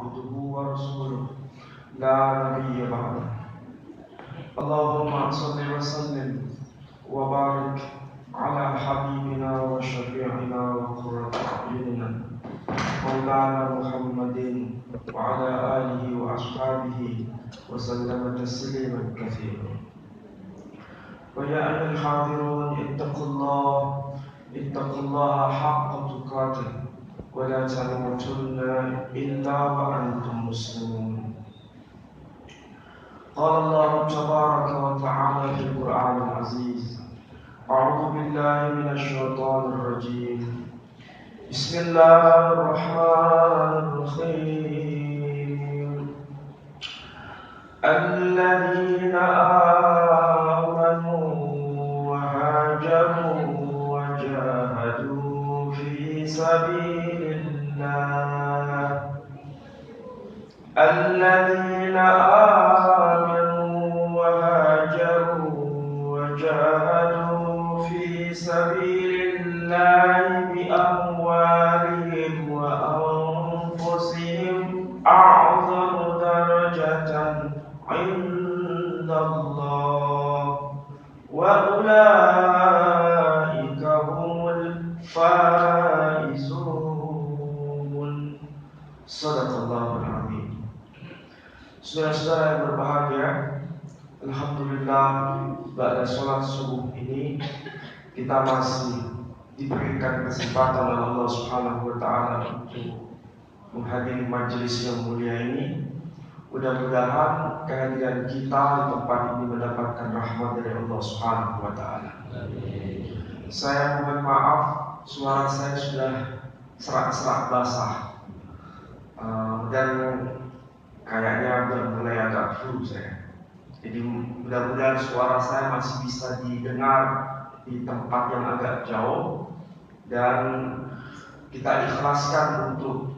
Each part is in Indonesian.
عبده ورسوله لا نبي بعده. اللهم صل وسلم وبارك على حبيبنا وشفيعنا وقرة أعيننا مولانا محمد وعلى آله وأصحابه وسلم تسليما كثيرا. ويا أيها الحاضرون اتقوا الله حق تقاته ولا تموتن إلا وأنتم مسلمون. قال الله تبارك وتعالى في القرآن العزيز: أعوذ بالله من الشيطان الرجيم. بسم الله الرحمن الرحيم. الذين آمنوا وهاجروا وجاهدوا في سبيل الله. الذين آمنوا وهاجروا وجاهدوا في سبيل الله بأموالهم وأنفسهم أعظم درجة عند الله وأولئك هم الفائزون. Sadaqallahul Azim. Saudara-saudara yang berbahagia, alhamdulillah pada sholat subuh ini kita masih diberikan kesempatan oleh Allah Subhanahu wa taala untuk menghadiri majelis yang mulia ini. Mudah-mudahan kehadiran kita di tempat ini mendapatkan rahmat dari Allah Subhanahu wa taala. Saya mohon maaf, suara saya sudah serak-serak basah. Dan kayaknya udah mulai agak flu saya. Jadi mudah-mudahan suara saya masih bisa didengar di tempat yang agak jauh, dan kita ikhlaskan untuk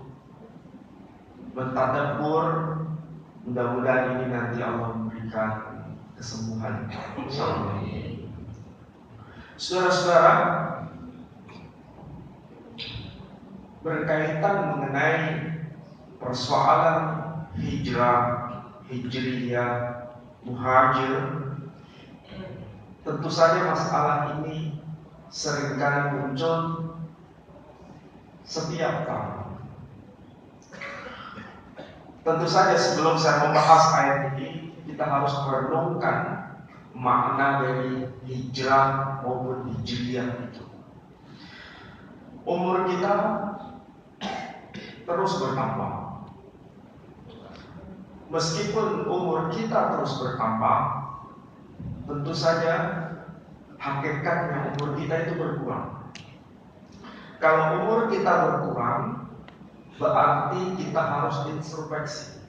mentadabbur. Mudah-mudahan ini nanti Allah memberikan kesembuhan. Insyaallah. Saudara-saudara, berkaitan mengenai persoalan hijrah, hijriyah, muhajir, tentu saja masalah ini seringkali muncul setiap tahun. Tentu saja sebelum saya membahas ayat ini, kita harus merenungkan makna dari hijrah maupun hijriyah itu. Umur kita terus bertambah. Meskipun umur kita terus bertambah, tentu saja hakikatnya umur kita itu berkurang. Kalau umur kita berkurang, berarti kita harus introspeksi.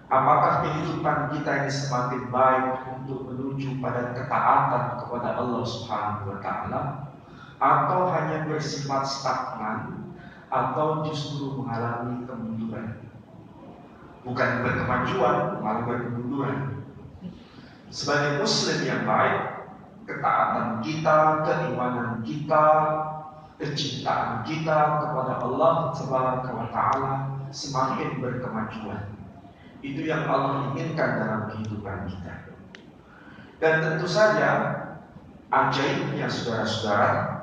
Apakah kehidupan kita ini semakin baik untuk menuju pada ketaatan kepada Allah Subhanahu wa taala, atau hanya bersifat stagnan, atau justru mengalami kemunduran? Bukan berkemajuan, malah berkemunduran. Sebagai muslim yang baik, ketaatan kita, keimanan kita, kecintaan kita kepada Allah Subhanahu wa taala semakin berkemajuan. Itu yang Allah inginkan dalam kehidupan kita. Dan tentu saja ajaibnya saudara-saudara,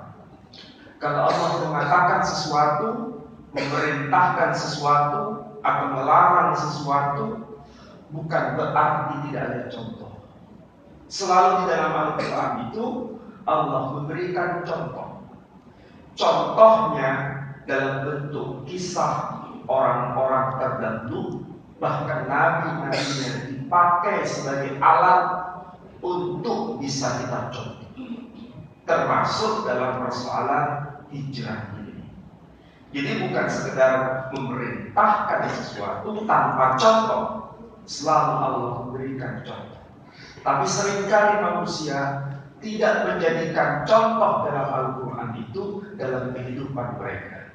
kalau Allah mengatakan sesuatu, memerintahkan sesuatu, atau melarang sesuatu, bukan berarti tidak ada contoh. Selalu di dalam Al-Quran itu Allah memberikan contoh. Contohnya dalam bentuk kisah orang-orang terdahulu, bahkan nabi-nabinya dipakai sebagai alat untuk bisa kita contoh. Termasuk dalam persoalan hijrah ini. Jadi bukan sekedar memerintahkan sesuatu tanpa contoh. Selalu Allah memberikan contoh. Tapi seringkali manusia tidak menjadikan contoh dalam Al-Quran itu dalam kehidupan mereka.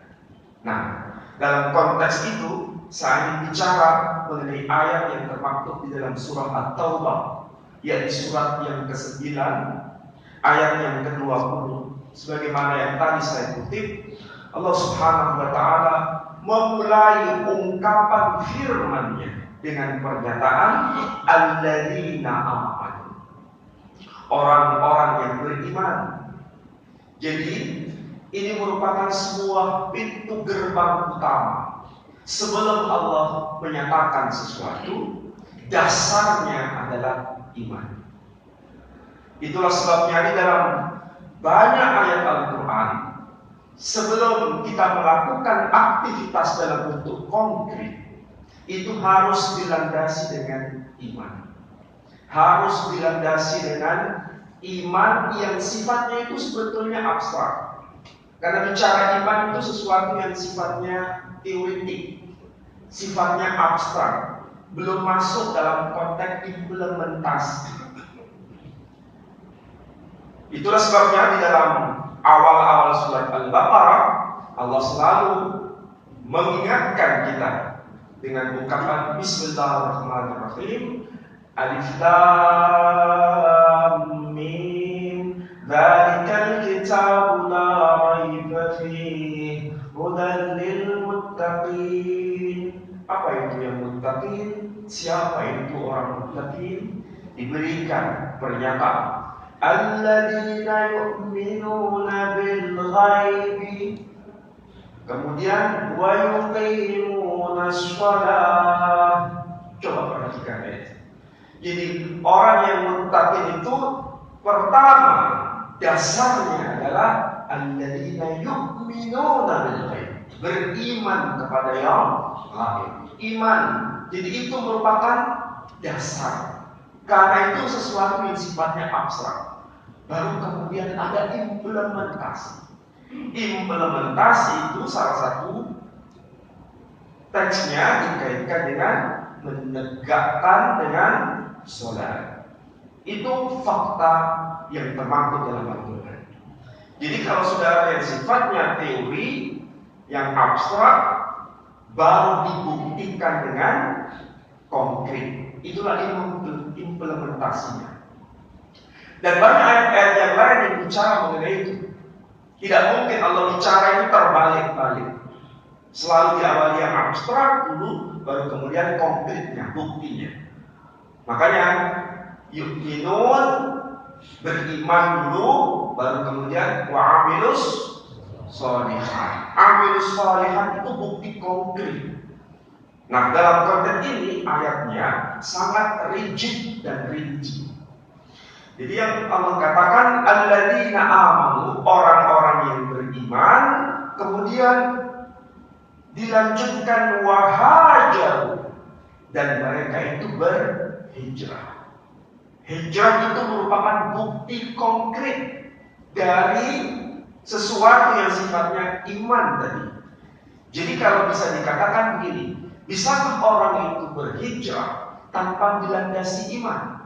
Nah, dalam konteks itu saya ingin bicara mengenai ayat yang termaktub di dalam surah At-Taubah, yaitu surat yang ke-9, ayat yang ke-20. Sebagaimana yang tadi saya kutip, Allah Subhanahu wa taala memulai ungkapan firman-Nya dengan pernyataan alladzina amanu, orang-orang yang beriman. Jadi ini merupakan sebuah pintu gerbang utama. Sebelum Allah menyatakan sesuatu, dasarnya adalah iman. Itulah sebabnya di dalam banyak ayat Al-Quran, sebelum kita melakukan aktivitas dalam bentuk konkret, itu harus dilandasi dengan iman. Harus dilandasi dengan iman yang sifatnya itu sebetulnya abstrak. Karena bicara iman itu sesuatu yang sifatnya teoretik, sifatnya abstrak, belum masuk dalam konteks implementasi. Itulah sebabnya di dalam awal-awal surat Al-Baqarah, Allah selalu mengingatkan kita dengan ungkapan Bismillahirrahmanirrahim, Alif Lam Mim, Dzalikal kitabu la raiba fihi, hudan lil muttaqin. Apa itu yang muttaqin? Siapa itu orang muttaqin? Diberikan pernyataan alladzina yu'minuna bil ghaibi, kemudian wa yuqimunas shalah. Coba perhatikan ya. Jadi orang yang muttaqin itu pertama dasarnya adalah alladzina yu'minuna bil ghaibi, beriman kepada yang gaib. Iman. Jadi itu merupakan dasar. Karena itu sesuatu yang sifatnya abstrak. Baru kemudian ada implementasi. Implementasi itu salah satu teksnya dikaitkan dengan menegakkan dengan sholat. Itu fakta yang termaktub dalam Al-Quran. Jadi kalau saudara yang sifatnya teori yang abstrak, baru dibuktikan dengan konkret. Itulah implementasinya. Dan banyak ayat-ayat yang lain yang bicara mengenai itu. Tidak mungkin Allah bicara ini terbalik-balik. Selalu diawali yang abstrak dulu, baru kemudian konkretnya, buktinya. Makanya yu'minun, beriman dulu, baru kemudian wa'amilus sholihan. Amilus sholihan itu bukti konkret. Nah, dalam konteks ini ayatnya sangat rigid dan rinci. Jadi yang Allah katakan alladzina amanu, orang-orang yang beriman, kemudian dilanjutkan wahajaru, dan mereka itu berhijrah. Hijrah itu merupakan bukti konkret dari sesuatu yang sifatnya iman tadi. Jadi kalau bisa dikatakan begini, bisakah orang itu berhijrah tanpa dilandasi iman?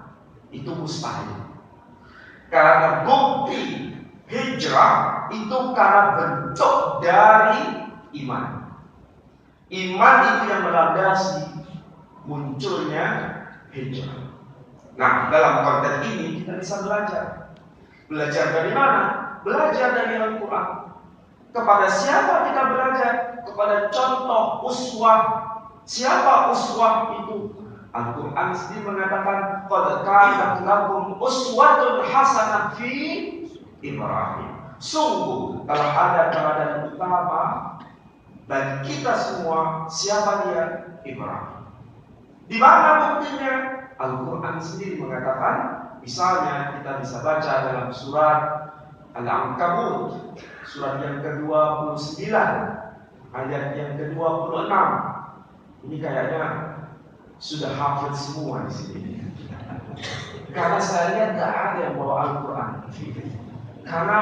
Itu mustahil. Karena bukti hijrah itu karena bentuk dari iman. Iman itu yang melandasi munculnya hijrah. Nah, dalam konteks ini kita bisa belajar. Belajar dari mana? Belajar dari Al-Quran. Kepada siapa kita belajar? Kepada contoh uswah. Siapa uswah itu? Al-Quran sendiri mengatakan qad kanat lakum uswatun hasanah fi Ibrahim. Sungguh telah ada teladan utama bagi kita semua. Siapa dia? Ibrahim. Di mana buktinya? Al-Quran sendiri mengatakan, misalnya kita bisa baca dalam surat Al-Ankabut, surat yang ke-29, ayat yang ke-26. Ini kayaknya sudah hafal semua di sini. Karena saya lihat tidak ada yang bawa Al-Quran. Karena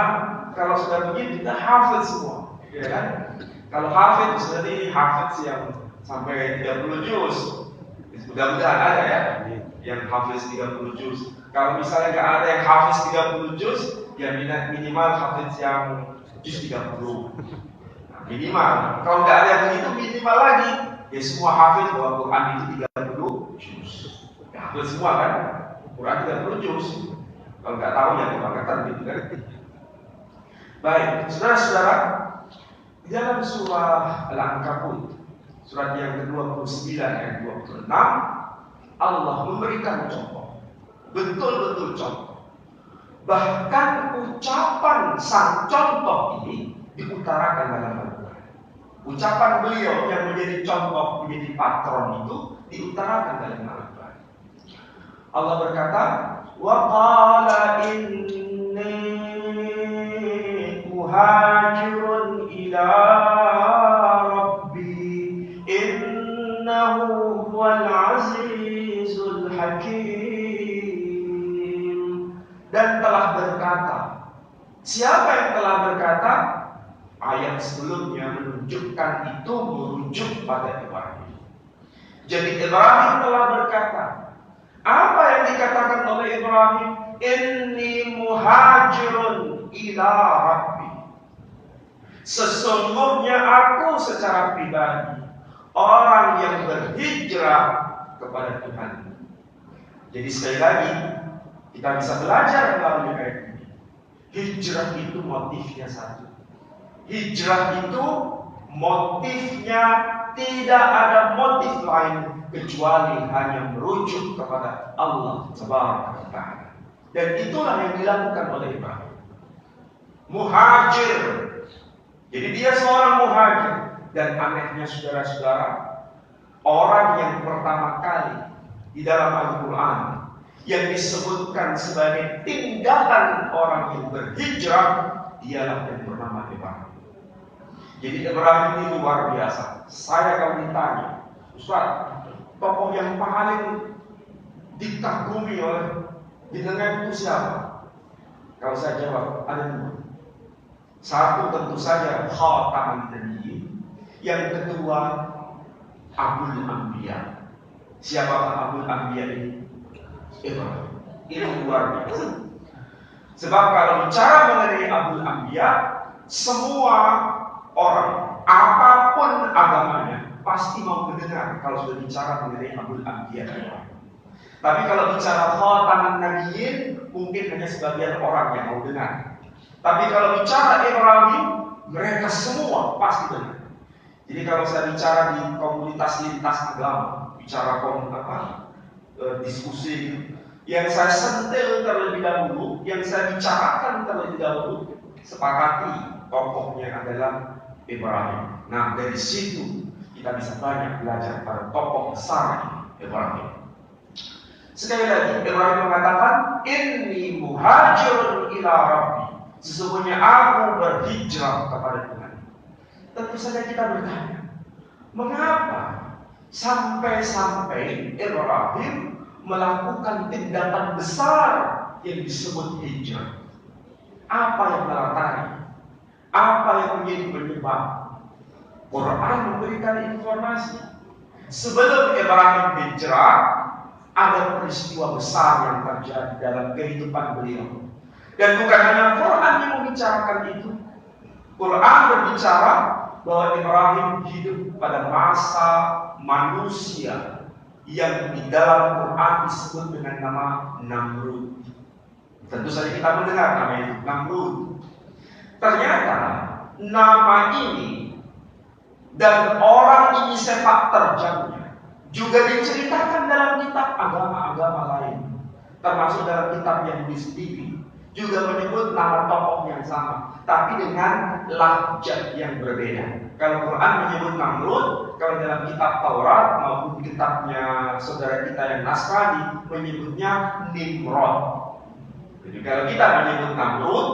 kalau sudah begini kita hafal semua, ya kan? Kalau hafal itu berarti hafal yang sampai 30 juz. Mudah-mudahan ada ya yang hafiz 30 juz. Kalau misalnya nggak ada yang hafiz 30 juz, ya minimal hafiz yang juz 30. Nah, minimal. Kalau nggak ada yang begitu, minimal lagi. Ya semua hafiz bahwa Quran itu 30 juz. Ya, hafiz semua kan? Quran 30 juz. Kalau nggak tahu ya kebangetan gitu kan. Baik, saudara-saudara, Di dalam surah Al-Ankabut, surat yang ke-29 ayat 26, Allah memberikan contoh, betul-betul contoh. Bahkan ucapan sang contoh ini diutarakan dalam Al-Quran. Ucapan beliau yang menjadi contoh, menjadi patron itu diutarakan dalam Al-Quran. Allah berkata, wa qala inni muhajirun ila rabbi innahu huwal azizul hakim. Dan telah berkata, siapa yang telah berkata? Ayat sebelumnya menunjukkan itu merujuk pada Ibrahim. Jadi Ibrahim telah berkata, apa yang dikatakan oleh Ibrahim? Inni muhajirun ila rabbi. Sesungguhnya aku secara pribadi orang yang berhijrah kepada Tuhan. Jadi sekali lagi kita bisa belajar melalui ayat ini. Hijrah itu motifnya satu. Hijrah itu motifnya tidak ada motif lain kecuali hanya merujuk kepada Allah Subhanahu wa Ta'ala. Dan itulah yang dilakukan oleh Ibrahim. Muhajir. Jadi dia seorang muhajir. Dan anehnya saudara-saudara, orang yang pertama kali di dalam Al-Quran yang disebutkan sebagai tindakan orang yang berhijrah, dialah yang bernama Ibrahim. Jadi Ibrahim ini luar biasa. Saya kalau ditanya, Ustaz, tokoh yang paling dikagumi oleh jenengan itu siapa? Kalau saya jawab, ada dua. Satu tentu saja Khataman Nabiyyin. Yang kedua Abul Anbiya. Siapa Abul Anbiya ini? Ibrahim. Ini luar biasa. Sebab kalau bicara mengenai Abul Anbiya, semua orang, apapun agamanya, pasti mau mendengar kalau sudah bicara mengenai Abul Anbiya. Tapi kalau bicara Khataman Nabiyyin, mungkin hanya sebagian orang yang mau dengar. Tapi kalau bicara Ibrahim, mereka semua pasti dengar. Jadi kalau saya bicara di komunitas lintas agama, bicara diskusi, yang saya sentil terlebih dahulu, yang saya bicarakan terlebih dahulu, sepakati tokohnya adalah Ibrahim. Nah, dari situ kita bisa banyak belajar pada tokoh besar Ibrahim. Sekali lagi, Ibrahim mengatakan, Inni muhajirun ila rabbi. Sesungguhnya aku berhijrah kepada Tuhan. Tentu saja kita bertanya, mengapa sampai-sampai Ibrahim melakukan tindakan besar yang disebut hijrah? Apa yang melatari? Apa yang menjadi penyebab? Quran memberikan informasi. Sebelum Ibrahim hijrah, ada peristiwa besar yang terjadi dalam kehidupan beliau. Dan bukan hanya Quran yang membicarakan itu. Quran berbicara bahwa Ibrahim hidup pada masa manusia yang di dalam Quran disebut dengan nama Namrud. Tentu saja kita mendengar nama itu, Namrud. Ternyata nama ini dan orang ini sepak terjangnya juga diceritakan dalam kitab agama-agama lain, termasuk dalam kitab Yahudi sendiri juga menyebut nama tokoh yang sama, tapi dengan lahjah yang berbeda. Kalau Quran menyebut Namrud, kalau dalam kitab Taurat maupun kitabnya saudara kita yang Nasrani menyebutnya Nimrod. Jadi kalau kita menyebut Namrud,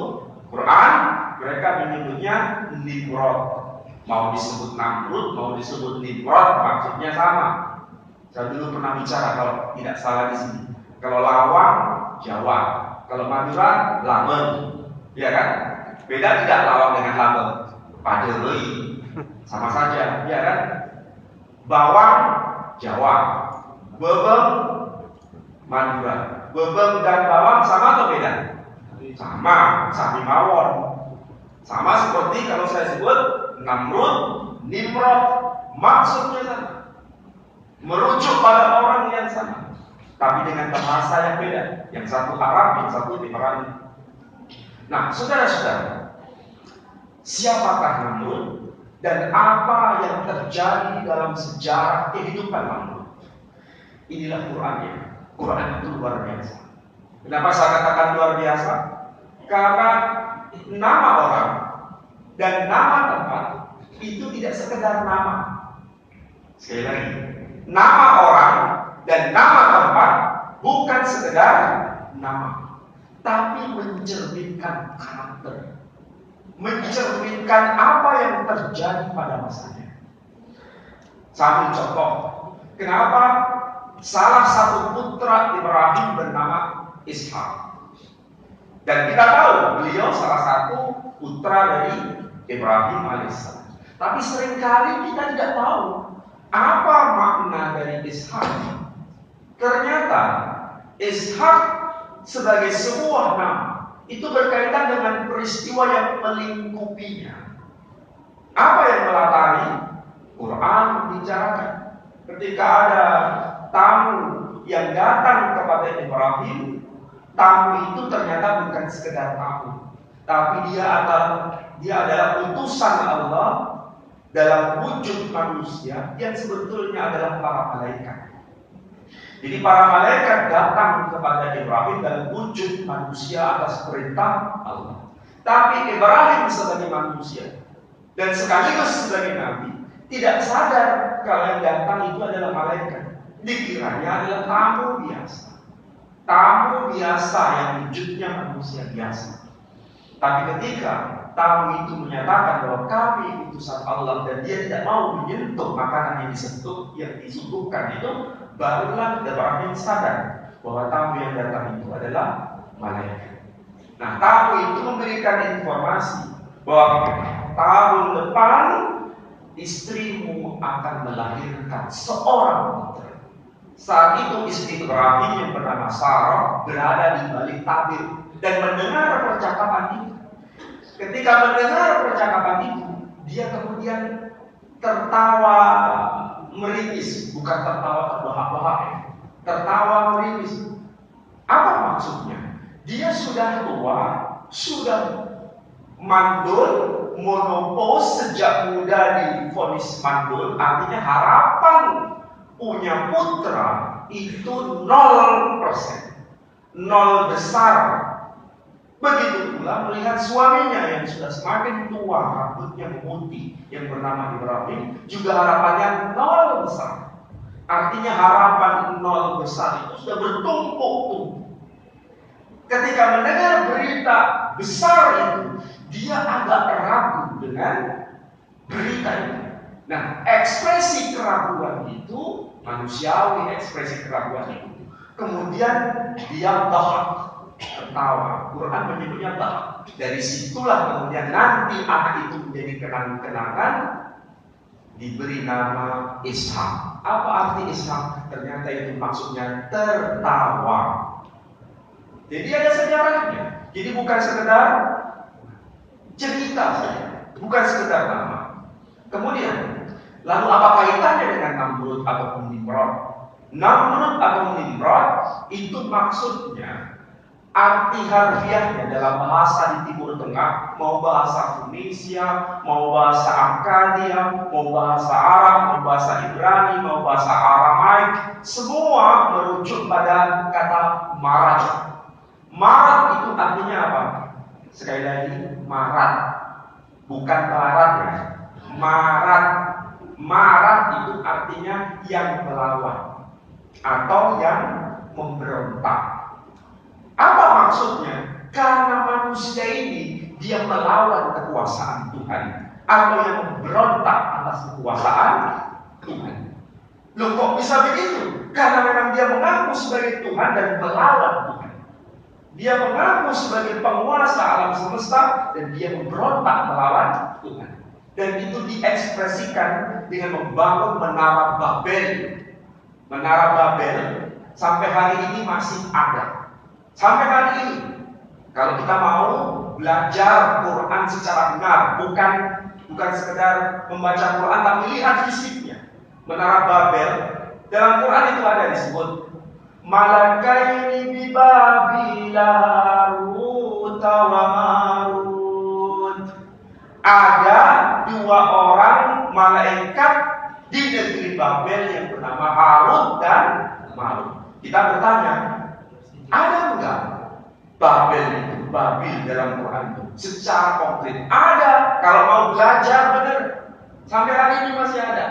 Quran mereka menyebutnya Nimrod. Mau disebut Namrud, mau disebut Nimrod, maksudnya sama. Saya dulu pernah bicara kalau tidak salah di sini. Kalau Lawang, Jawa. Kalau Madura, Lamen. Ya kan? Beda tidak Lawang dengan Lamen? Padahal sama saja, ya kan? Bawang, Jawa. Bebeng, Madura. Bebeng dan bawang sama atau beda? Sama, sami mawon. Sama seperti kalau saya sebut Namrud, Nimrod, maksudnya sama. Merujuk pada orang yang sama, tapi dengan bahasa yang beda. Yang satu Arab, yang satu Ibrani. Nah, saudara-saudara, siapakah Namrud? dan apa yang terjadi dalam sejarah kehidupan makhluk. Inilah Qurannya. Quran itu luar biasa. Kenapa saya katakan luar biasa? Karena nama orang dan nama tempat itu tidak sekedar nama. Sekali lagi, nama orang dan nama tempat bukan sekedar nama, tapi mencerminkan karakter, mencerminkan apa yang terjadi pada masanya. Satu contoh, kenapa salah satu putra Ibrahim bernama Ishak. Dan kita tahu beliau salah satu putra dari Ibrahim alaihissalam. Tapi seringkali kita tidak tahu apa makna dari Ishak. Ternyata Ishak sebagai sebuah nama itu berkaitan dengan peristiwa yang melingkupinya. Apa yang melatari? Quran membicarakan ketika ada tamu yang datang kepada Ibrahim. Tamu itu ternyata bukan sekedar tamu, tapi dia adalah utusan Allah dalam wujud manusia yang sebetulnya adalah para malaikat. Jadi para malaikat datang kepada Ibrahim dalam wujud manusia atas perintah Allah. Tapi Ibrahim sebagai manusia dan sekaligus sebagai nabi tidak sadar kalau yang datang itu adalah malaikat. Dikiranya adalah tamu biasa. Tamu biasa yang wujudnya manusia biasa. Tapi ketika tamu itu menyatakan bahwa kami utusan Allah dan dia tidak mau menyentuh makanan yang disuguhkan itu, barulah Ibrahim sadar bahwa tamu yang datang itu adalah malaikat. Nah, tamu itu memberikan informasi bahwa tahun depan istrimu akan melahirkan seorang putra. Saat itu istri Ibrahim yang bernama Sarah berada di balik tabir dan mendengar percakapan itu. Ketika mendengar percakapan itu, dia kemudian tertawa meringis, bukan tertawa terbahak-bahak, tertawa meringis. Apa maksudnya? Dia sudah tua, sudah mandul, monopos sejak muda divonis mandul, artinya harapan punya putra itu 0%, 0 besar. Begitu pula melihat suaminya yang sudah semakin tua, rambutnya memutih, yang bernama Ibrahim, juga harapannya 0 besar. Artinya harapan 0 besar itu sudah bertumpuk-tumpuk. Ketika mendengar berita besar itu, dia agak ragu dengan berita itu. Nah, ekspresi keraguan itu manusiawi, ekspresi keraguan itu. Kemudian dia bahak, tertawa. Quran menyebutnya bahak. Dari situlah kemudian nanti anak itu menjadi kenang-kenangan, diberi nama Ishak. Apa arti Ishak? Ternyata itu maksudnya tertawa. Jadi ada sejarahnya. Jadi bukan sekedar cerita saja, bukan sekedar nama. Kemudian, lalu apa kaitannya dengan Namrud ataupun Nimrod? Namrud atau Nimrod itu maksudnya arti harfiahnya dalam bahasa di Timur Tengah, mau bahasa Tunisia, mau bahasa Akkadia, mau bahasa Arab, mau bahasa Ibrani, mau bahasa Aramaik, semua merujuk pada kata marat. Marat itu artinya apa? Sekali lagi, marat, bukan barat ya. Marat, marat itu artinya yang melawan atau yang memberontak. Apa maksudnya? Karena manusia ini dia melawan kekuasaan Tuhan atau yang memberontak atas kekuasaan Tuhan. Loh kok bisa begitu? Karena memang dia mengaku sebagai Tuhan dan melawan Tuhan. Dia mengaku sebagai penguasa alam semesta dan dia memberontak melawan Tuhan. Dan itu diekspresikan dengan membangun menara Babel. Menara Babel sampai hari ini masih ada. Sampai hari ini, kalau kita mau belajar Quran secara benar, bukan sekedar membaca Quran, tapi lihat fisiknya. Menara Babel dalam Quran itu ada disebut Malakaini bi Babila Harut wa Marut. Ada dua orang malaikat di negeri Babel yang bernama Harut dan Marut. Kita bertanya, ada enggak Babel itu, Babil dalam Quran itu secara konkret? Ada. Kalau mau belajar benar, sampai hari ini masih ada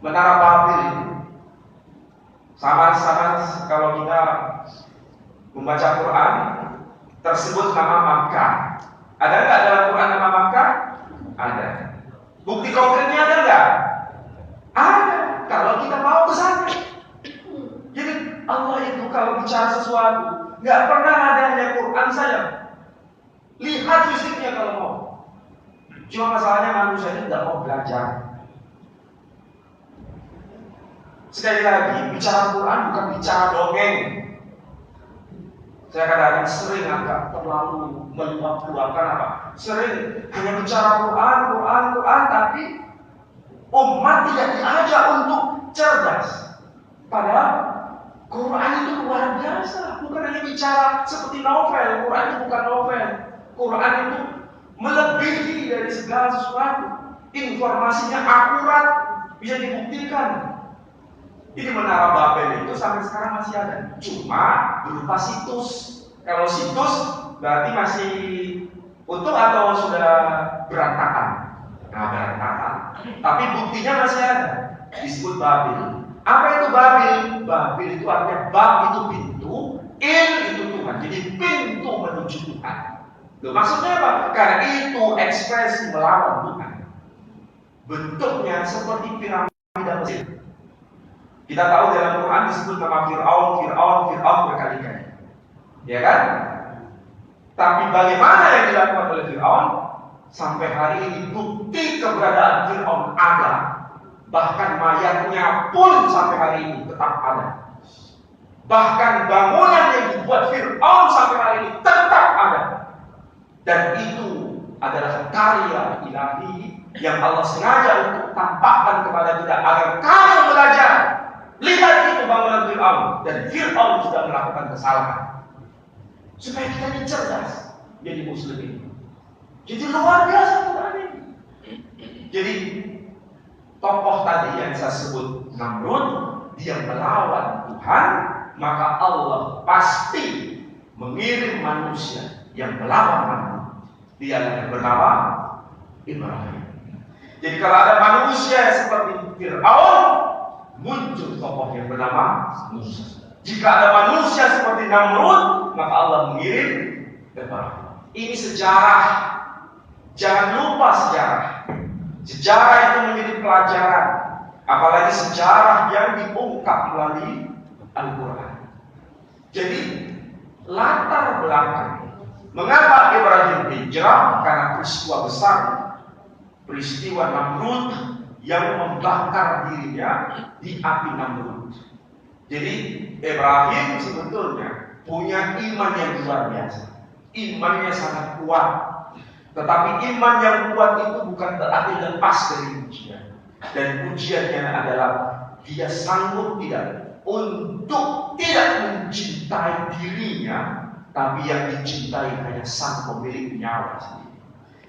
Menara Babel itu. Sama-sama kalau kita membaca Quran tersebut nama Makkah. Ada enggak dalam Quran nama Makkah? Ada. Bukti konkretnya ada enggak? Ada. Kalau kita mau ke sana. Jadi Allah itu kalau bicara sesuatu nggak pernah ada hanya Quran saja. Lihat fisiknya kalau mau. Cuma masalahnya manusia ini nggak mau belajar. Sekali lagi, bicara Quran bukan bicara dongeng. Saya kadang-kadang sering agak terlalu meluap-luapkan apa? Sering hanya bicara Quran, tapi umat tidak diajak untuk cerdas. Padahal Quran itu luar biasa. Bukan hanya bicara seperti novel. Quran itu bukan novel. Quran itu melebihi dari segala sesuatu. Informasinya akurat, bisa dibuktikan. Ini Menara Babel itu sampai sekarang masih ada. Cuma berupa situs. Kalau situs berarti masih utuh atau sudah berantakan? Nah, berantakan. Tapi buktinya masih ada. Disebut Babel. Apa itu Babel? Babel itu artinya bab itu pintu, il itu Tuhan. Jadi pintu menuju Tuhan. Loh, maksudnya apa? Karena itu ekspresi melawan Tuhan. Bentuknya seperti piramida Mesir. Kita tahu dalam Quran disebut nama Fir'aun berkali-kali. Ya kan? Tapi bagaimana yang dilakukan oleh Fir'aun? Sampai hari ini bukti keberadaan Fir'aun ada. Bahkan mayatnya pun sampai hari ini tetap ada. Bahkan bangunan yang dibuat Fir'aun sampai hari ini tetap ada. Dan itu adalah karya ilahi yang Allah sengaja untuk tampakkan kepada kita agar kamu belajar. Lihat itu bangunan Fir'aun. Dan Fir'aun sudah melakukan kesalahan. Supaya kita ini cerdas jadi muslim ini. Jadi luar biasa Quran ini. Jadi tokoh tadi yang saya sebut Namrud, dia melawan Tuhan, maka Allah pasti mengirim manusia yang melawan Namrud. Dia yang bernama Ibrahim. Jadi kalau ada manusia seperti Fir'aun, muncul tokoh yang bernama Musa. Jika ada manusia seperti Namrud, maka Allah mengirim Ibrahim. Ini sejarah. Jangan lupa sejarah. Sejarah itu menjadi pelajaran. Apalagi sejarah yang diungkap melalui Al-Quran. Jadi latar belakang mengapa Ibrahim hijrah? Karena peristiwa besar, peristiwa Namrud yang membakar dirinya di api Namrud. Jadi Ibrahim sebetulnya punya iman yang luar biasa. Imannya sangat kuat. Tetapi iman yang kuat itu bukan berarti lepas dari ujian. Dan ujiannya adalah dia sanggup tidak untuk tidak mencintai dirinya, tapi yang dicintai hanya sang pemilik nyawa sendiri.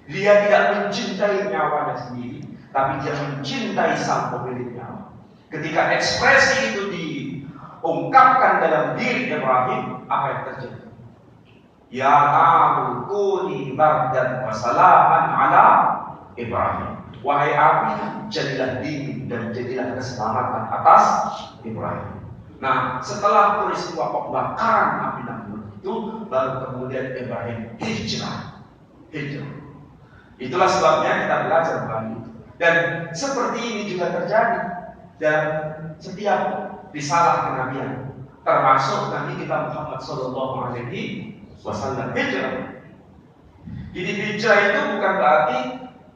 Dia tidak mencintai nyawanya sendiri, tapi dia mencintai sang pemilik nyawa. Ketika ekspresi itu diungkapkan dalam diri Ibrahim, apa yang terjadi? Ya naru kuni bardan wa salaman ala Ibrahim. Wahai api, jadilah dingin dan jadilah keselamatan atas Ibrahim. Nah, setelah peristiwa pembakaran api Namrud itu, baru kemudian Ibrahim hijrah. Itulah sebabnya kita belajar lagi. Dan seperti ini juga terjadi dan setiap risalah kenabian, termasuk Nabi kita Muhammad Sallallahu Alaihi Wasallam hijrah. Jadi hijrah itu bukan berarti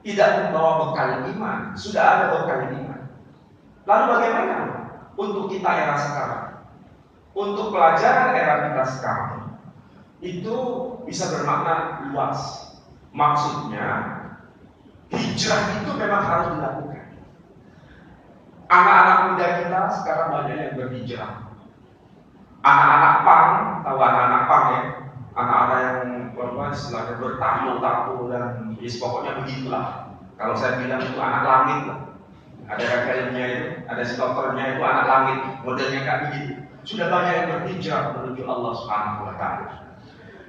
tidak membawa bekal iman. Sudah ada bekal iman. Lalu bagaimana untuk kita era sekarang? Untuk pelajaran era kita sekarang itu bisa bermakna luas. Maksudnya hijrah itu memang harus dilakukan. Anak-anak muda kita sekarang banyak yang berhijrah. Anak-anak pang, tahu anak-anak pang ya? Anak-anak yang istilahnya bertamu-tamu dan pokoknya begitulah. Kalau saya bilang itu anak langit lah. Ada filmnya itu, ada dokternya itu anak langit, modelnya kayak begitu. Sudah banyak yang berhijrah menuju Allah Subhanahu wa taala.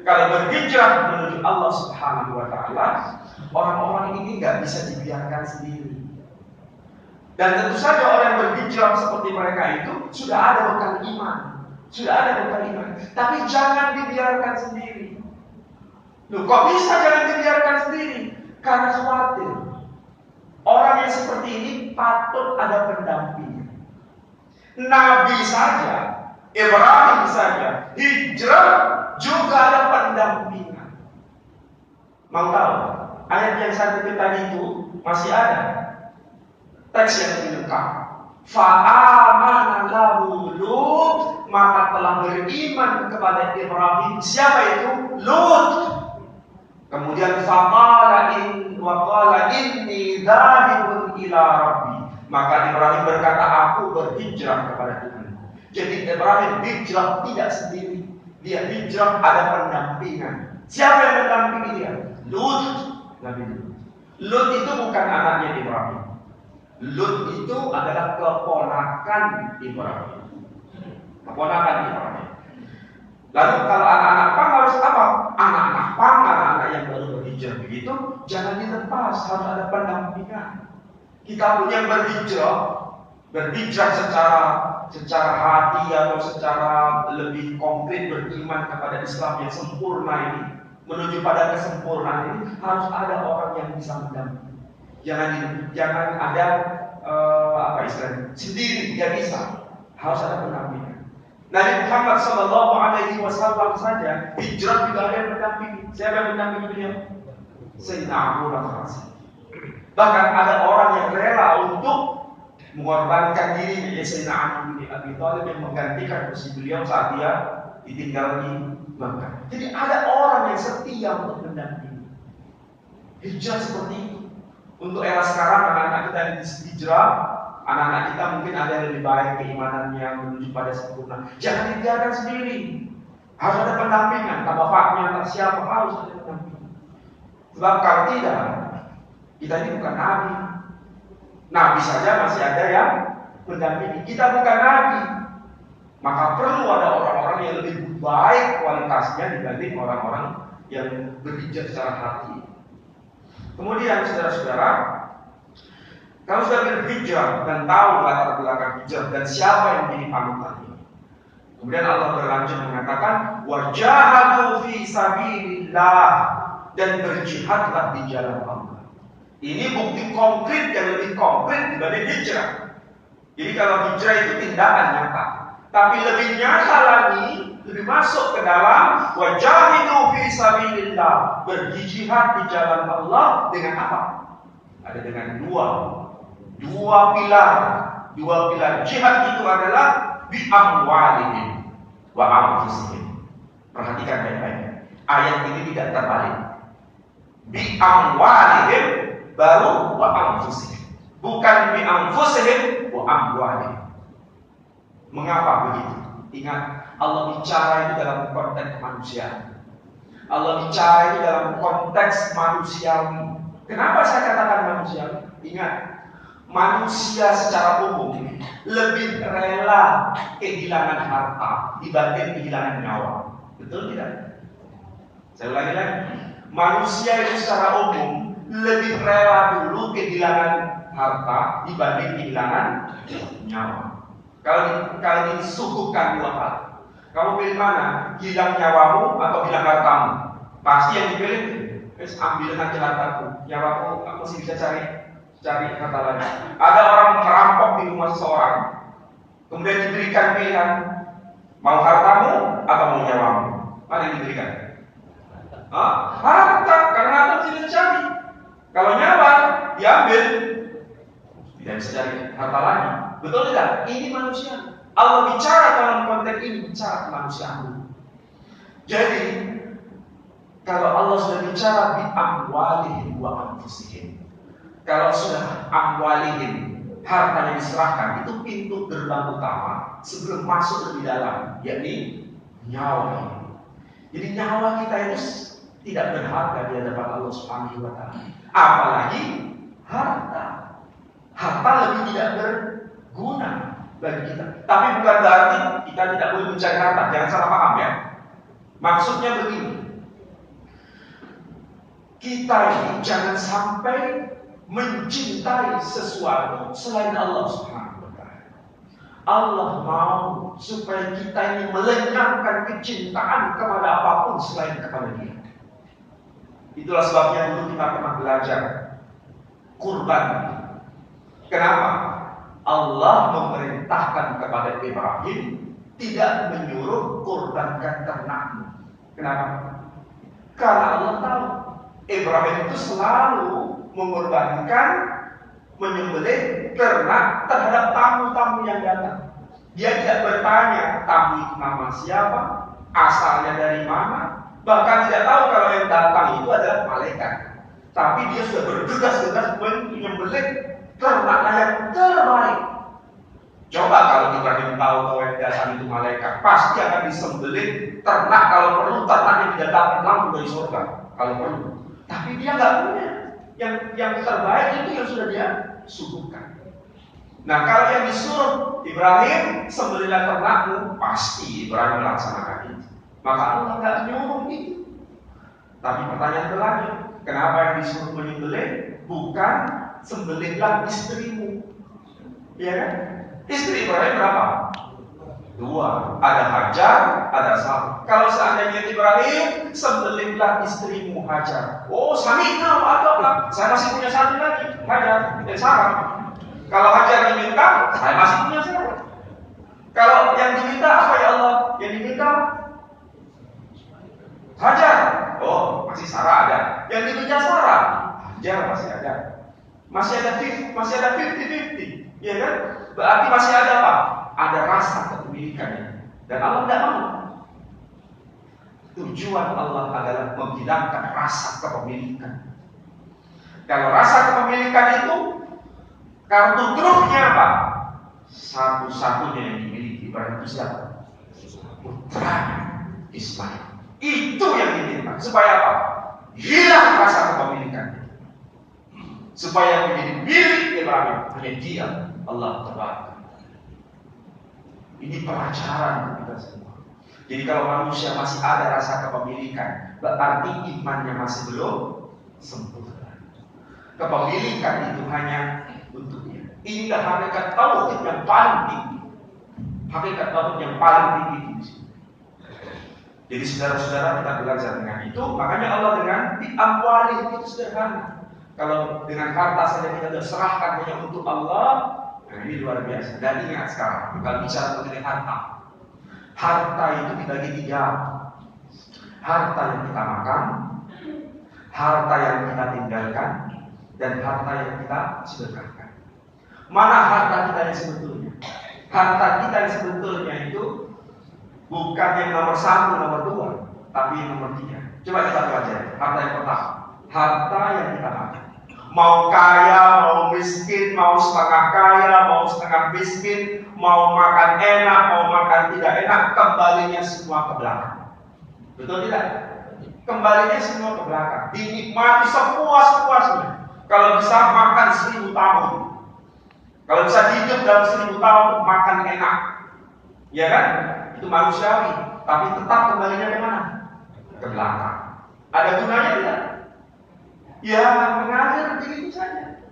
Kalau berhijrah menuju Allah Subhanahu wa taala, orang-orang ini nggak bisa dibiarkan sendiri. Dan tentu saja orang yang berhijrah seperti mereka itu sudah ada bekal iman. Sudah ada bekal iman. Tapi jangan dibiarkan sendiri. Loh, kok bisa jangan dibiarkan sendiri? Karena khawatir. Orang yang seperti ini patut ada pendamping. Nabi saja, Ibrahim saja, hijrah juga ada pendampingan. Mau tahu? Ayat yang saya kutip tadi itu masih ada. Teks yang lebih lengkap. Fa'amana lahu Lut, maka telah beriman kepada Ibrahim. Siapa itu? Lut. Kemudian faqala inni dzahibun ila rabbi. Maka Ibrahim berkata, aku berhijrah kepada Tuhan. Jadi Ibrahim hijrah tidak sendiri. Dia hijrah ada pendampingan. Siapa yang mendampingi dia? Lut. Nabi Lut. Lut itu bukan anaknya Ibrahim. Lut itu adalah keponakan Ibrahim. Keponakan Ibrahim. Lalu kalau anak-anak pang harus apa? Anak-anak pang, anak-anak yang baru berhijrah begitu, jangan dilepas, harus ada pendampingan. Kita pun yang berhijrah secara hati atau secara lebih konkret beriman kepada Islam yang sempurna ini, menuju pada kesempurnaan ini, harus ada orang yang bisa mendampingi. Jangan ada sendiri tidak bisa, harus ada pendampingan. Nabi Muhammad SAW saja hijrah juga ada yang mendampingi. Siapa yang mendampingi beliau? Sayyidina Abu Bakar. Bahkan ada orang yang rela untuk mengorbankan diri, Sayyidina Ali bin Abi Thalib yang menggantikan posisi beliau saat dia ditinggal di Makkah. Jadi ada orang yang setia untuk mendampingi. Hijrah seperti itu. Untuk era sekarang anak-anak kita yang hijrah, anak-anak kita mungkin ada yang lebih baik keimanannya menuju pada sempurna. Jangan dibiarkan sendiri. Harus ada pendampingan. Tak bapaknya, tak siapa, harus ada pendampingan. Sebab kalau tidak, kita ini bukan nabi. Nabi saja masih ada yang mendampingi. Kita bukan nabi. Maka perlu ada orang-orang yang lebih baik kualitasnya dibanding orang-orang yang berhijrah secara hati. Kemudian saudara-saudara, kalau sudah berhijrah dan tahu latar belakang hijrah dan siapa yang menjadi panutannya, kemudian Allah berlanjut mengatakan wajahadu fi sabilillah, dan berjihadlah di jalan Allah. Ini bukti konkret yang lebih konkret dibanding hijrah. Jadi kalau hijrah itu tindakan nyata, tapi lebih nyata lagi, lebih masuk ke dalam wajahidu fi sabilillah, berjihad di jalan Allah dengan apa? Ada dengan dua pilar. Dua pilar jihad itu adalah bi amwalihim wa anfusihim. Perhatikan baik-baik. Ayat ini tidak terbalik. Bi amwalihim baru wa anfusihim. Bukan bi anfusihim wa amwalihim. Mengapa begitu? Ingat, Allah bicara itu dalam konteks manusia. Allah bicara itu dalam konteks manusiawi. Kenapa saya katakan manusiawi? Ingat, manusia secara umum lebih rela kehilangan harta dibanding kehilangan nyawa. Betul tidak? Saya ulangi lagi. Manusia itu secara umum lebih rela dulu kehilangan harta dibanding kehilangan nyawa. Kalau disuguhkan dua hal, kamu pilih mana? Hilang nyawamu atau hilang hartamu? Pasti yang dipilih, ambil nanti hartaku. Nyawaku aku masih bisa cari harta lagi. Ada orang merampok di rumah seseorang, kemudian diberikan pilihan, mau hartamu atau mau nyawamu? Mana yang diberikan? Harta, karena harta tidak dicari. Kalau nyawa diambil, tidak bisa cari harta lagi. Betul tidak? Ini manusia. Allah bicara dalam konteks ini, bicara kemanusiaan. Jadi, kalau Allah sudah bicara bi amwalihim wa anfusihim, kalau sudah amwalihim, harta yang diserahkan, itu pintu gerbang utama sebelum masuk lebih dalam, yakni nyawa. Jadi nyawa kita itu tidak berharga di hadapan Allah Subhanahu wa taala. Apalagi harta. Harta lebih tidak berguna bagi kita. Tapi bukan berarti kita tidak boleh mencari harta. Jangan salah paham ya. Maksudnya begini. Kita ini jangan sampai mencintai sesuatu selain Allah Subhanahu wa Ta'ala. Allah mau supaya kita ini melenyapkan kecintaan kepada apapun selain kepada Dia. Itulah sebabnya dulu kita pernah belajar kurban. Kenapa? Allah memerintahkan kepada Ibrahim tidak menyuruh kurbankan ternakmu. Kenapa? Karena Allah tahu Ibrahim itu selalu mengorbankan, menyembelih ternak terhadap tamu-tamu yang datang. Dia tidak bertanya tamu itu nama siapa, asalnya dari mana, bahkan tidak tahu kalau yang datang itu adalah malaikat. Tapi dia sudah bergegas-gegas menyembelih ternaknya yang terbaik. Coba kalau Ibrahim tahu bahwa yang datang itu malaikat, pasti akan disembelih ternak, kalau perlu ternak yang didatangkan langsung dari surga kalau perlu. Tapi dia nggak punya. Yang terbaik itu yang sudah dia suguhkan. Nah, kalau yang disuruh Ibrahim sembelihlah ternakmu, pasti Ibrahim melaksanakan itu. Maka Allah nggak menyuruh itu. Tapi pertanyaan berlanjut, kenapa yang disuruh menyembelih bukan sembelihlah istrimu? Ya kan? Istri Ibrahim berapa? 2. Ada Hajar, ada Sarah. Kalau seandainya Ibrahim sembelihlah istrimu Hajar. Oh, sami'na wa ata'na. Saya masih punya satu lagi, Hajar dan Sarah. Kalau Hajar diminta, saya masih punya Sarah. Kalau yang diminta apa ya Allah? Yang diminta Hajar. Oh, masih Sarah ada. Yang diminta Sarah, Hajar masih ada. Masih ada 50-50. Ya kan? Berarti masih ada apa? Ada rasa kepemilikannya. Dan Allah tidak mau. Tujuan Allah adalah menghilangkan rasa kepemilikan. Kalau rasa kepemilikan itu, kartu trufnya apa? Satu-satunya yang dimiliki Ibrahim itu siapa? Putra Ismail. Itu yang diminta. Supaya apa? Hilang rasa kepemilikannya. Supaya menjadi milik Ibrahim. Hanya Dia, Allah Taala. Ini pelajaran untuk kita semua. Jadi kalau manusia masih ada rasa kepemilikan, berarti imannya masih belum sempurna. Kepemilikan itu hanya untuk Dia. Inilah hakikat tauhid yang paling tinggi. Hakikat tauhid yang paling tinggi di sini. Jadi saudara-saudara, kita belajar dengan itu. Makanya Allah dengan diamwali itu sederhana. Kalau dengan harta saja kita serahkan hanya untuk Allah, nah ini luar biasa. Dan ingat sekarang, kalau bicara mengenai harta itu dibagi 3. Harta yang kita makan, harta yang kita tinggalkan, dan harta yang kita sedekahkan. Mana harta kita yang sebetulnya? Harta kita yang sebetulnya itu bukan yang nomor 1, nomor 2, tapi yang nomor 3. Coba kita pelajari. Harta yang pertama, harta yang kita makan. Mau kaya, mau miskin, mau setengah kaya, mau setengah miskin, mau makan enak, mau makan tidak enak, kembalinya semua ke belakang. Betul tidak? Kembalinya semua ke belakang. Dinikmati sepuas-puasnya. Kalau bisa makan 1000 tahun. Kalau bisa hidup dalam 1000 tahun, makan enak. Ya kan? Itu manusiawi. Tapi tetap kembalinya ke mana? Ke belakang. Ada gunanya tidak? Ya, mengalir begitu saja.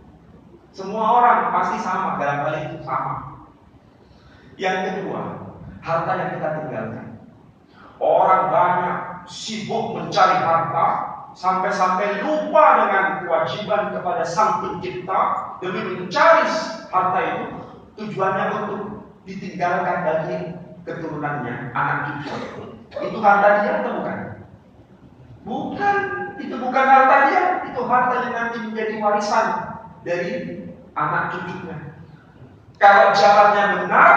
Semua orang pasti sama, dalam hal itu sama. Yang kedua, harta yang kita tinggalkan. Orang banyak sibuk mencari harta, sampai-sampai lupa dengan kewajiban kepada Sang Pencipta demi mencari harta itu. Tujuannya untuk ditinggalkan bagi keturunannya, anak cucu. Itu harta dia atau bukan? Bukan. Itu bukan harta dia, itu harta yang nanti menjadi warisan dari anak cucunya. Kalau jalannya benar,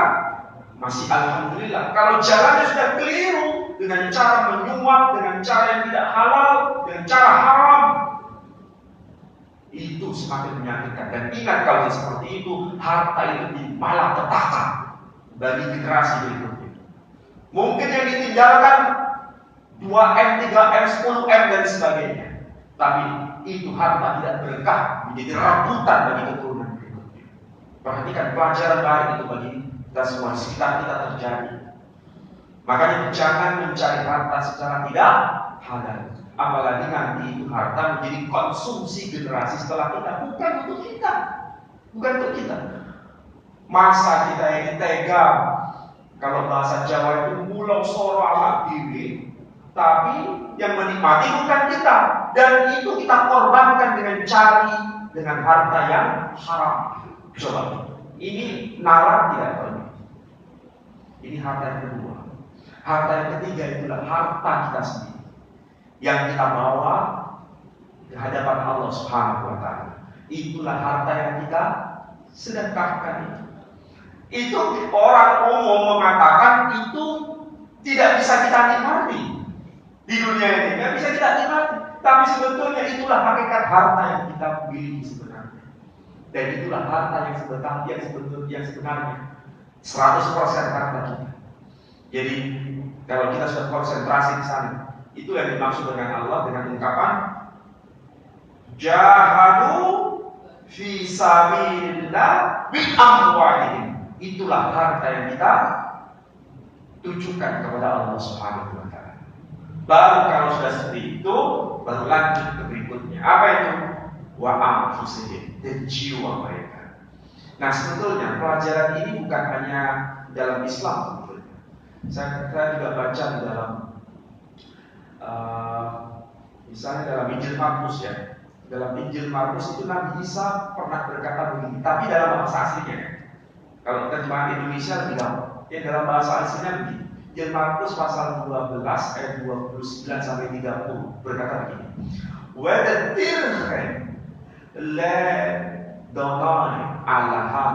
masih alhamdulillah. Kalau jalannya sudah keliru, dengan cara menyuap, dengan cara yang tidak halal, dengan cara haram, itu semakin menyakitkan. Dan ingat, kalau seperti itu, harta itu malah petaka bagi generasi berikutnya. Mungkin yang ditinggalkan 2M, 3M, 10M dan sebagainya. Tapi itu harta tidak berkah, menjadi rebutan bagi keturunan berikutnya. Perhatikan pelajaran baik itu bagi kita semua di sekitar kita terjadi. Makanya jangan mencari harta secara tidak halal. Apalagi nanti itu harta menjadi konsumsi generasi setelah kita, bukan untuk kita. Bukan untuk kita. Masa kita ini tega, kalau bahasa Jawa itu mulau soro awak diri, tapi yang menikmati bukan kita. Dan itu kita korbankan dengan cari dengan harta yang haram. Coba, ini nalar tidak perlu. Ini harta yang kedua. Harta yang ketiga itulah harta kita sendiri yang kita bawa ke hadapan Allah Subhanahu wa taala. Itulah harta yang kita sedekahkan. Itu orang umum mengatakan itu tidak bisa kita nikmati di dunia ini, tidak bisa kita nikmati. Tapi sebetulnya itulah hakikat harta yang kita miliki sebenarnya. Dan itulah harta yang sebenarnya 100% harta kita. Jadi kalau kita sudah konsentrasi di sana, itu yang dimaksud dengan Allah dengan ungkapan jahadu fi sabilillah bi amwalihim. Itulah harta yang kita tujukan kepada Allah Subhanahu wa taala. Baru kalau sudah seperti itu, baru lanjut ke berikutnya. Apa itu? Wa anfusihim, dan jiwa mereka. Nah, sebetulnya pelajaran ini bukan hanya dalam Islam. Saya juga baca di dalam misalnya dalam Injil Markus ya. Dalam Injil Markus itu Nabi Isa pernah berkata begini, tapi dalam bahasa aslinya. Kalau terjemahan Indonesia bilang, ya dalam bahasa aslinya begini. Injil Markus pasal 12 ayat 29 sampai 30 berkata begini. Wa tadirham la donai alaha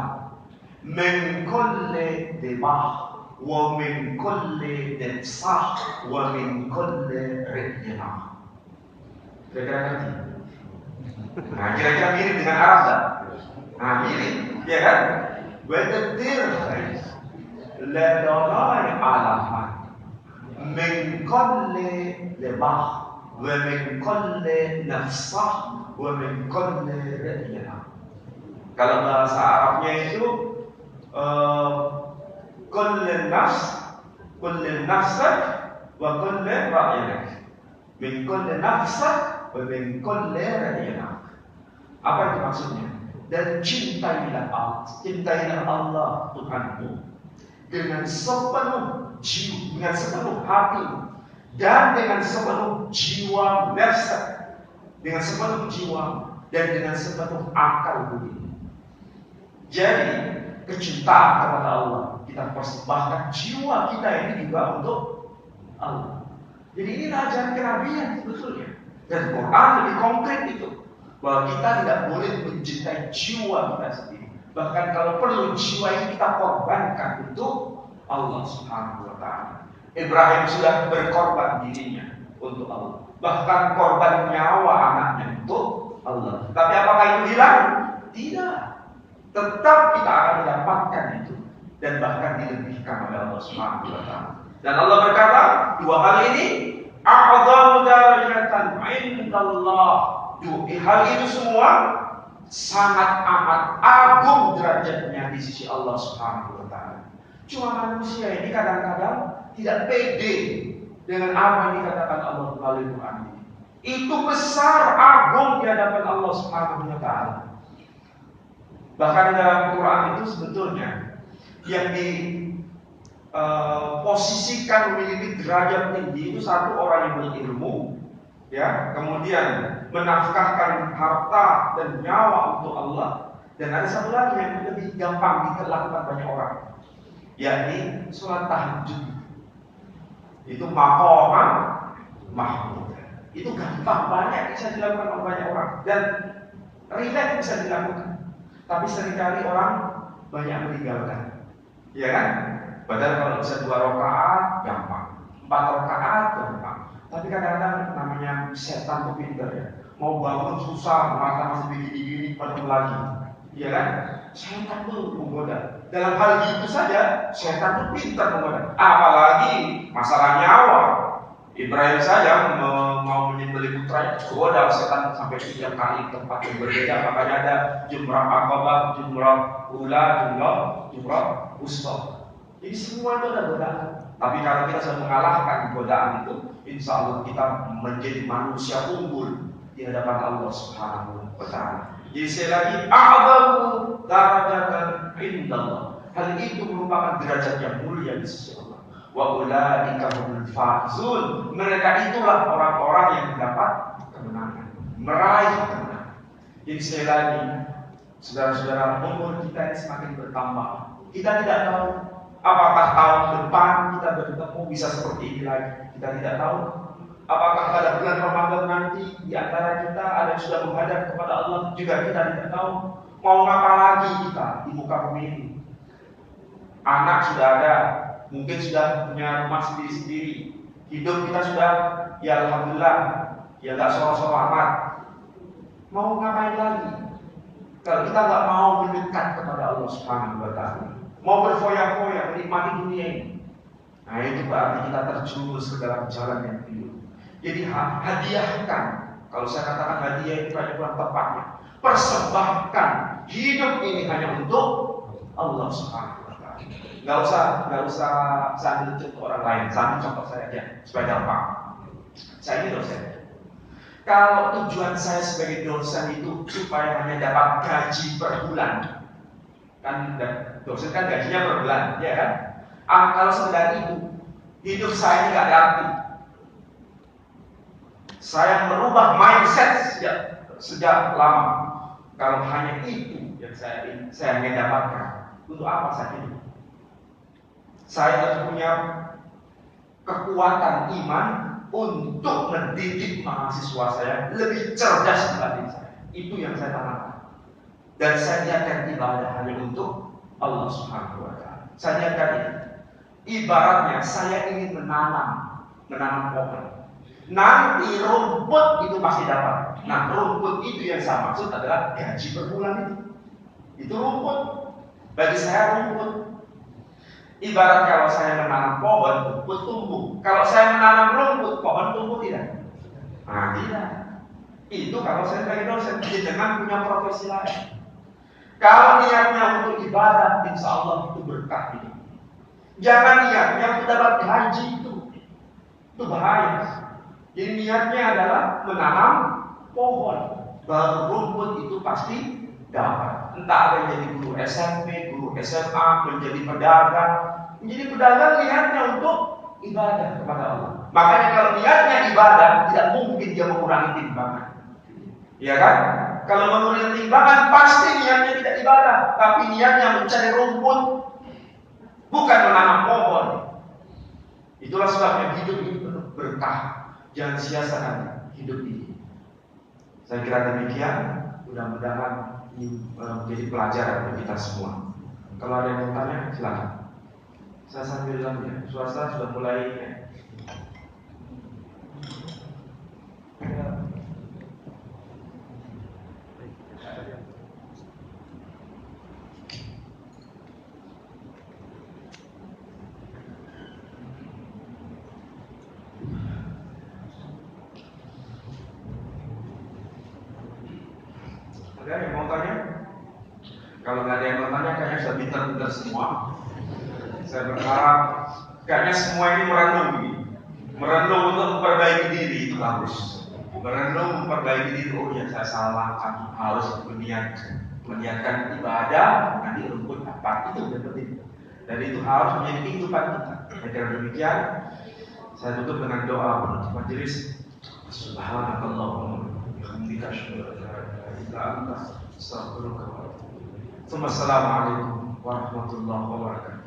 min kulli dibah wa min kulli nafsah wa min kulli ridna. Kira-kira ngerti? Nah, kira-kira mirip dengan Arab tak? Nah, mirip, ya kan? Wa tadirham la donai alaha min kulli dibah wa min kulli nafsah wa min kulli ridna. Kalau bahasa Arabnya itu kullun nafsak wa kullun ra'yanak. Min kulli nafsak wa min kulli ra'yanak. Apa itu maksudnya? Dan cintailah Allah Tuhanmu dengan sepenuh jiwa, dengan sepenuh hatimu, dan dengan sepenuh jiwa nafsak, dengan sepenuh jiwa dan dengan sepenuh akal budi. Jadi kecintaan kepada Allah, kita persembahkan jiwa kita ini juga untuk Allah. Jadi ini ajaran kenabian sebetulnya. Dan Quran lebih konkret itu, bahwa kita tidak boleh mencintai jiwa kita sendiri. Bahkan kalau perlu jiwa ini kita korbankan untuk Allah Subhanahu wa taala. Ibrahim sudah berkorban dirinya untuk Allah. Bahkan korban nyawa anaknya untuk Allah. Tapi apakah itu hilang? Tidak. Tetap kita akan mendapatkan itu, dan bahkan dilebihkan oleh Allah Subhanahu wa taala. Dan Allah berkata, dua hal ini a'dhamu darajatan 'indallah. Hal itu semua sangat amat agung derajatnya di sisi Allah Subhanahu wa taala. Cuma manusia ini kadang-kadang tidak pede dengan apa yang dikatakan Allah melalui Quran ini. Itu besar, agung di hadapan Allah Subhanahu wa taala. Bahkan dalam Quran itu sebetulnya yang diposisikan memiliki derajat tinggi itu satu orang yang berilmu, ya, kemudian menafkahkan harta dan nyawa untuk Allah, dan ada satu lagi yang lebih gampang dilakukan banyak orang, yakni sholat tahajud. Itu maqaman mahmud. Itu gampang, banyak bisa dilakukan oleh banyak orang, dan rileks bisa dilakukan. Tapi seringkali orang banyak meninggalkan, ya kan? Padahal kalau bisa 2 rakaat gampang, 4 rakaat gampang. Tapi kadang-kadang namanya setan tuh pintar ya. Mau bangun susah, mata masih begini-gini, penuh lagi, ya kan? Setan tuh menggoda. Dalam hal gitu saja, setan tuh pintar menggoda. Apalagi masalah nyawa, Ibrahim saja mau menyembelih putranya, goda setan sampai 3 kali tempat yang berbeda. Makanya ada jumrah Aqabah, jumrah Ula, jumrah Wusta. Jadi semua itu ada godaan. Tapi kalau kita sudah mengalahkan godaan itu, insya Allah kita menjadi manusia unggul di hadapan Allah Subhanahu wa Ta'ala. Jadi sekali lagi, a'zamu darajatan indallah. Hal itu merupakan derajat yang mulia di sisi Allah. Wa ulaika humul faizun. Mereka itulah orang-orang yang mendapat kemenangan, meraih kemenangan. Jadi sekali lagi, saudara-saudara, umur kita ini semakin bertambah. Kita tidak tahu apakah tahun depan kita bertemu bisa seperti ini lagi. Kita tidak tahu. Apakah pada bulan Ramadan nanti di antara kita ada yang sudah menghadap kepada Allah, juga kita tidak tahu. Mau ngapa lagi kita di muka bumi ini? Anak sudah ada, mungkin sudah punya rumah sendiri-sendiri. Hidup kita sudah, ya alhamdulillah, ya gak soro-soro amat. Mau ngapain lagi? Kalau kita gak mau mendekat kepada Allah Subhanahu wa Ta'ala, mau berfoya-foya menikmati dunia ini, nah itu berarti kita terjerumus ke dalam jalan yang keliru. Jadi hadiahkan, kalau saya katakan hadiah itu hanya kurang tepatnya, persembahkan hidup ini hanya untuk Allah Subhanahu wa Ta'ala. Gak usah sambil contoh orang lain, sambil contoh saya aja supaya gampang. Saya ini dosen. Kalau tujuan saya sebagai dosen itu supaya hanya dapat gaji per bulan, kan dosen kan gajinya per bulan, ya kan? Kalau sekedar itu, hidup saya nggak ada arti. Saya merubah mindset sejak lama. Kalau hanya itu yang saya ingin dapatkan, untuk apa saya hidup? Saya harus punya kekuatan iman untuk mendidik mahasiswa saya lebih cerdas dibanding saya. Itu yang saya tanamkan. Dan saya niatkan ibadah hanya untuk Allah Subhanahu wa Ta'ala. Saya niatkan ini. Ibaratnya saya ingin menanam pohon. Nanti rumput itu pasti dapat. Nah, rumput itu yang saya maksud adalah gaji per bulan itu. Itu rumput. Bagi saya rumput. Ibarat kalau saya menanam pohon, rumput tumbuh. Kalau saya menanam rumput, pohon tumbuh tidak? Nah, tidak. Itu kalau saya sebagai dosen, jangan punya profesi lain. Kalau niatnya untuk ibadah, insya Allah itu berkah ini. Jangan niatnya untuk dapat gaji itu bahaya. Jadi niatnya adalah menanam pohon, baru rumput itu pasti dapat. Entah ada yang jadi guru SMP, guru SMA, menjadi pedagang. Menjadi pedagang niatnya untuk ibadah kepada Allah. Makanya kalau niatnya ibadah, tidak mungkin dia mengurangi timbangan. Ya kan? Kalau mengurangi timbangan, pasti niatnya tidak ibadah, tapi niatnya mencari rumput, bukan menanam pohon. Itulah sebabnya hidup ini penuh berkah. Jangan sia-siakan hidup ini. Saya kira demikian. Mudah-mudahan ini menjadi pelajaran bagi kita semua. Kalau ada yang mau tanya, silakan. Saya sambil bilang ya, suasana sudah mulai ya. Ada yang mau tanya? Kalau nggak ada yang mau tanya, kayaknya sudah pintar-pintar semua. Saya berharap kayaknya semua ini merenung untuk memperbaiki diri, itu bagus. Merenung memperbaiki diri, oh ya saya salah, harus meniatkan ibadah, nanti rumput apa, itu yang penting. Dan itu harus menjadi kehidupan kita. Saya kira demikian. Saya tutup dengan doa penutup majelis. Subhanakallahumma bihamdika asyhadu an la ilaha illa anta astaghfiruka wa atubu ilaik. Assalamualaikum warahmatullahi wabarakatuh.